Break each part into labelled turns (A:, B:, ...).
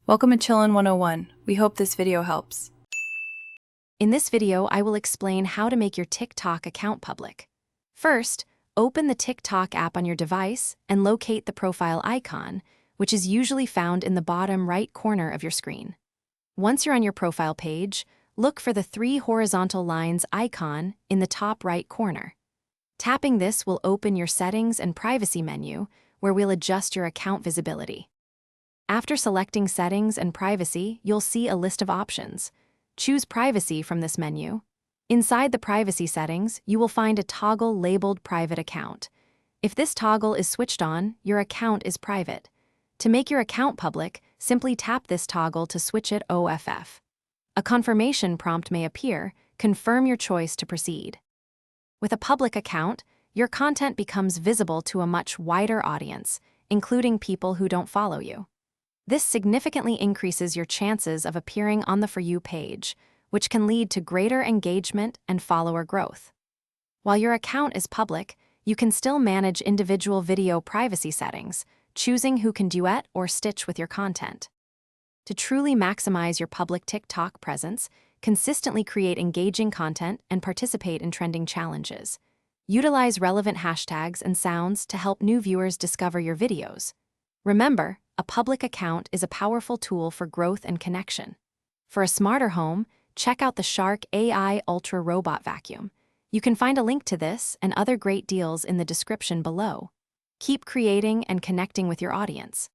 A: Welcome to Chillin' 101. We hope this video helps.
B: In this video, I will explain how to make your TikTok account public. First, open the TikTok app on your device and locate the profile icon, which is usually found in the bottom right corner of your screen. Once you're on your profile page, look for the 3 horizontal lines icon in the top right corner. Tapping this will open your Settings and Privacy menu, where we'll adjust your account visibility. After selecting Settings and Privacy, you'll see a list of options. Choose Privacy from this menu. Inside the Privacy settings, you will find a toggle labeled Private Account. If this toggle is switched on, your account is private. To make your account public, simply tap this toggle to switch it off. A confirmation prompt may appear. Confirm your choice to proceed. With a public account, your content becomes visible to a much wider audience, including people who don't follow you. This significantly increases your chances of appearing on the For You page, which can lead to greater engagement and follower growth. While your account is public, you can still manage individual video privacy settings, choosing who can duet or stitch with your content. To truly maximize your public TikTok presence, consistently create engaging content and participate in trending challenges. Utilize relevant hashtags and sounds to help new viewers discover your videos. Remember, a public account is a powerful tool for growth and connection. For a smarter home, check out the Shark AI Ultra Robot Vacuum. You can find a link to this and other great deals in the description below. Keep creating and connecting with your audience.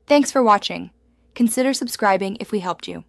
C: Thanks for watching. Consider subscribing if we helped you.